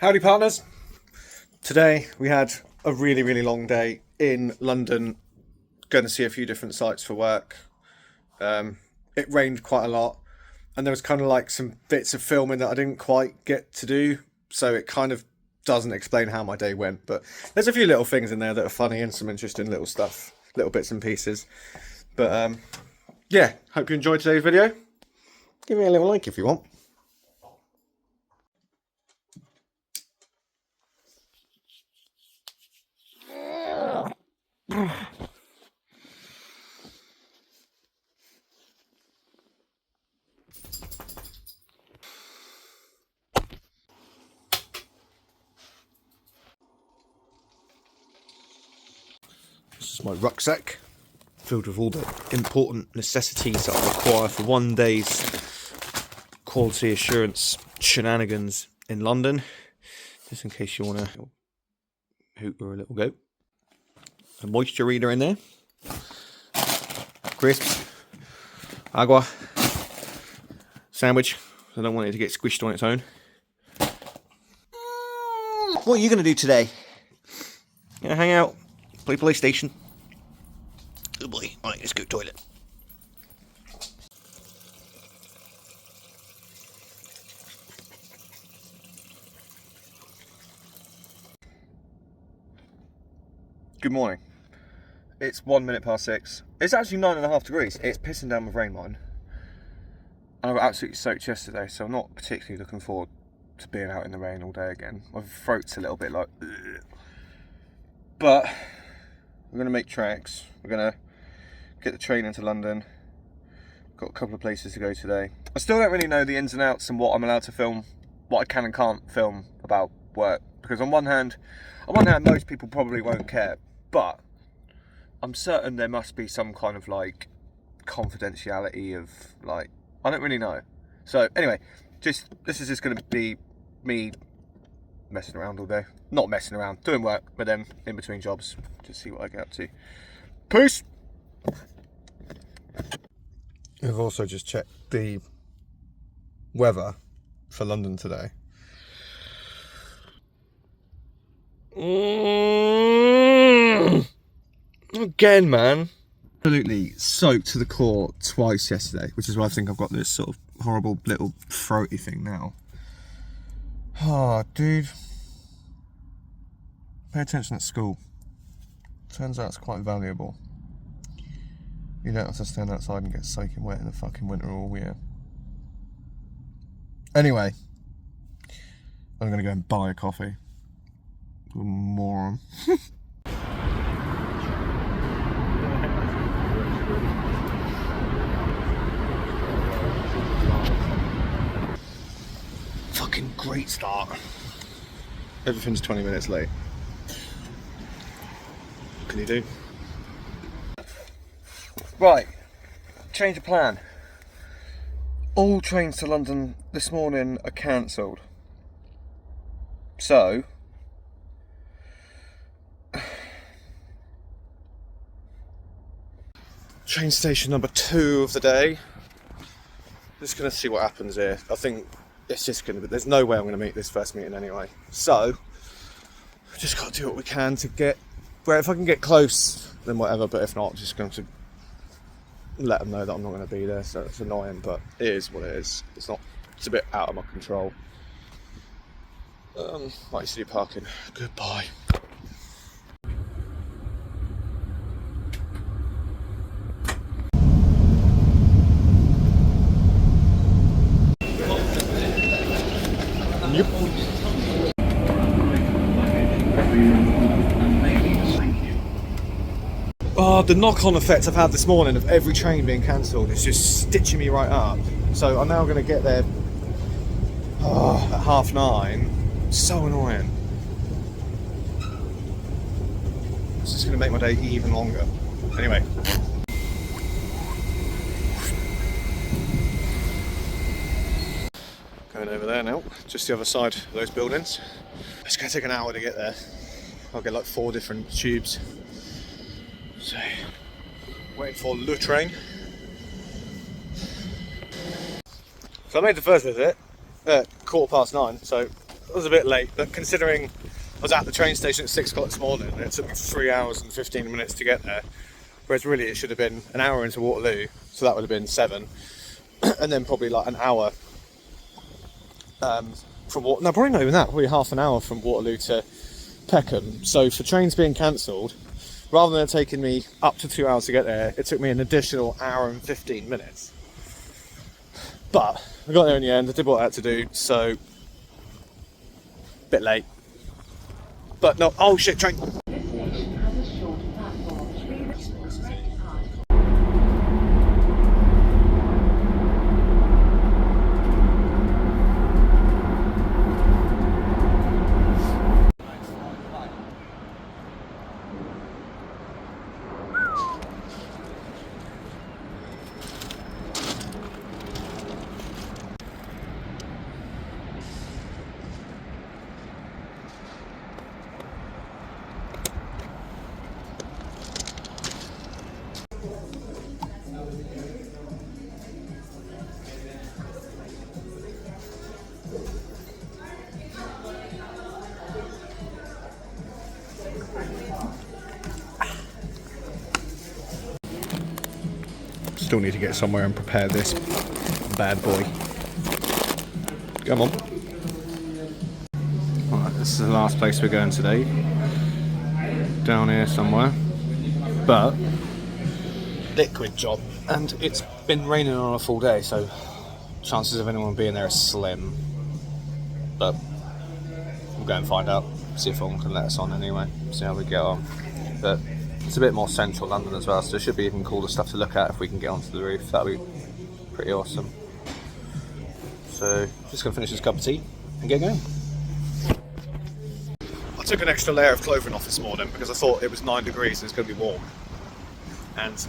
Howdy partners. Today we had a really long day in London, going to see a few different sites for work. It rained quite a lot and there was kind of like some bits of filming that I didn't quite get to do, so it kind of doesn't explain how my day went, but there's a few little things in there that are funny and some interesting little stuff, little bits and pieces. But yeah, hope you enjoyed today's video. Give me a little like if you want. This is my rucksack, filled with all the important necessities that I require for one day's quality assurance shenanigans in London. Just in case you want to hoot or a little goat. A moisture reader in there. Crisps. Agua. Sandwich. I don't want it to get squished on its own. What are you going to do today? You going to hang out? Play PlayStation? Oh boy. Alright, let's go toilet. Good morning. It's 1 minute past 6. It's actually 9.5 degrees. It's pissing down with rain, mind. And I got absolutely soaked yesterday, so I'm not particularly looking forward to being out in the rain all day again. My throat's a little bit like... ugh. But we're going to make tracks. We're going to get the train into London. Got a couple of places to go today. I still don't really know the ins and outs and what I'm allowed to film, what I can and can't film about work. Because on one hand, most people probably won't care. But I'm certain there must be some kind of like confidentiality of like, I don't really know. So anyway, this is just going to be me messing around all day. Not messing around, doing work, but then in between jobs, just see what I get up to. Peace! I've also just checked the weather for London today. Again, man. Absolutely soaked to the core twice yesterday, which is why I think I've got this sort of horrible little throaty thing now. Oh, dude. Pay attention at school. Turns out it's quite valuable. You don't have to stand outside and get soaking wet in the fucking winter all year. Anyway, I'm going to go and buy a coffee. Moron. Fucking great start. Everything's 20 minutes late. What can you do? Right, change of plan. All trains to London this morning are cancelled. So, train station number 2 of the day. Just gonna see what happens here. I think it's just gonna be, there's no way I'm gonna meet this first meeting anyway. So, just gotta do what we can to get, where if I can get close, then whatever, but if not, I'm just going to let them know that I'm not gonna be there, so it's annoying, but it is what it is. It's a bit out of my control. Right, city parking, goodbye. Yep. Oh, the knock-on effect I've had this morning of every train being cancelled is just stitching me right up. So I'm now going to get there at 9:30. So annoying. It's just going to make my day even longer. Anyway. Going over there now, just the other side of those buildings. It's going to take an hour to get there. I'll get like 4 different tubes. So, waiting for Le Train. So I made the first visit at 9:15, so was a bit late, but considering I was at the train station at 6 o'clock this morning and it took me 3 hours and 15 minutes to get there, whereas really it should have been an hour into Waterloo, so that would have been 7, and then probably like an hour from Waterloo. No, probably not even that, probably half an hour from Waterloo to Peckham. So for trains being cancelled, rather than it taking me up to 2 hours to get there, it took me an additional hour and 15 minutes. But I got there in the end, I did what I had to do, so a bit late. But no, oh shit, train. Still need to get somewhere and prepare this bad boy. Come on. Right, this is the last place we're going today. Down here somewhere. But liquid job, and it's been raining on a full day, so chances of anyone being there are slim. But we'll go and find out. See if anyone can let us on anyway. See how we get on. But it's a bit more central London as well, so there should be even cooler stuff to look at if we can get onto the roof. That'd be pretty awesome. So, just gonna finish this cup of tea and get going. I took an extra layer of clothing off this morning because I thought it was 9 degrees and it's gonna be warm. And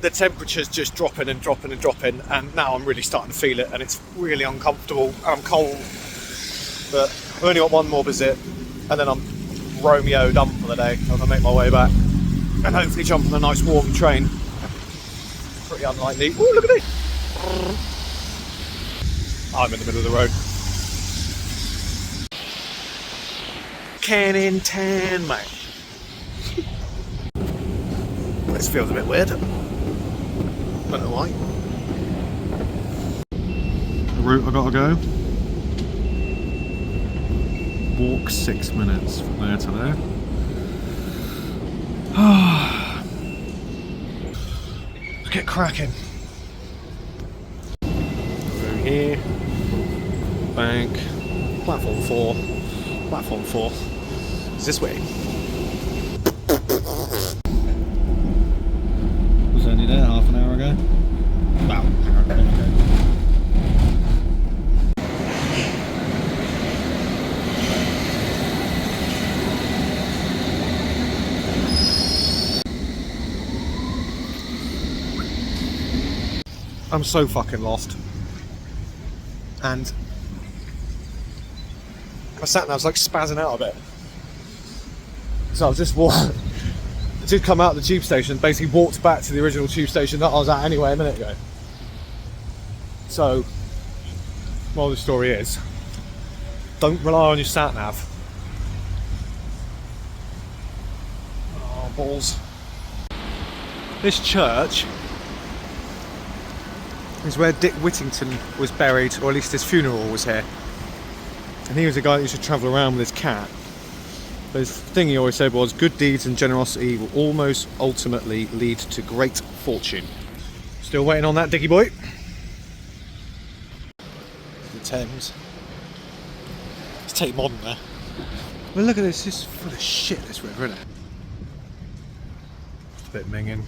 the temperature's just dropping and dropping and dropping, and now I'm really starting to feel it, and it's really uncomfortable. I'm cold, but I've only got one more visit, and then I'm Romeo done for the day. I'm gonna make my way back and hopefully jump on a nice warm train. Pretty unlikely. Ooh, look at it! I'm in the middle of the road. Canning tan, mate. This feels a bit weird. Don't know why. The route I gotta go. Walk 6 minutes from there to there. Let's get cracking. Over here. Bank. Platform 4. Platform 4. It's this way. Was only there half an hour ago? About an hour ago. I'm so fucking lost, and I sat there, I was like spazzing out a bit. So I've just walked, I did come out of the tube station, basically walked back to the original tube station that I was at anyway a minute ago. So, well, the story is, don't rely on your sat nav. Oh, balls. This church is where Dick Whittington was buried, or at least his funeral was here. And he was a guy who used to travel around with his cat. But his thing he always said was, good deeds and generosity will almost ultimately lead to great fortune. Still waiting on that, Dickie boy. The Thames. Let's take modern there. Well, look at this, this is full of shit, this river, isn't it? It's a bit minging.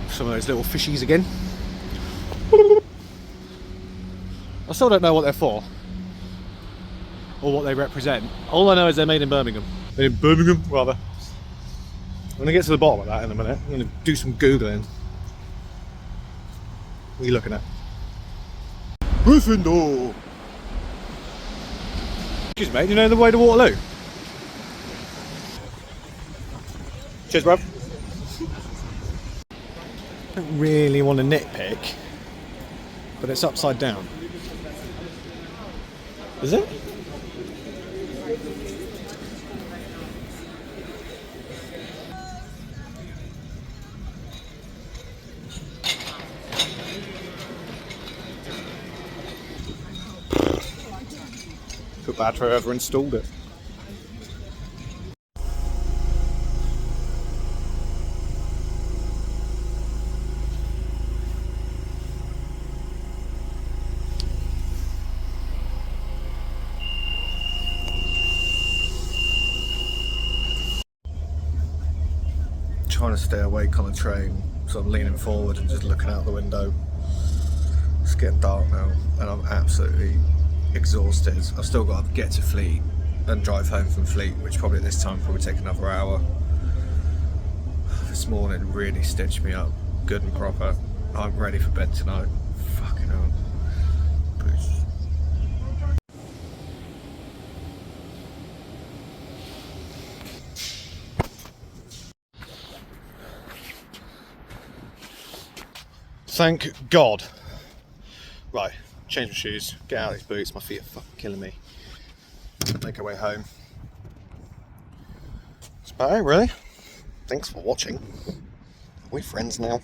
Some of those little fishies again. I still don't know what they're for or what they represent. All I know is they're made in Birmingham. Made in Birmingham, rather. I'm going to get to the bottom of that in a minute. I'm going to do some Googling. What are you looking at? Gryffindor! Excuse me, do you know the way to Waterloo? Cheers, bruv. I don't really want to nitpick, but it's upside down. Is it? Feel bad for whoever installed it. Trying to stay awake on the train, so I'm leaning forward and just looking out the window. It's getting dark now, and I'm absolutely exhausted. I've still got to get to Fleet and drive home from Fleet, which probably at this time probably take another hour. This morning really stitched me up, good and proper. I'm ready for bed tonight. Fucking hell. Peace. Thank God. Right, change my shoes, get out of these boots, my feet are fucking killing me. Make our way home. That's about it, really. Thanks for watching. Are we friends now?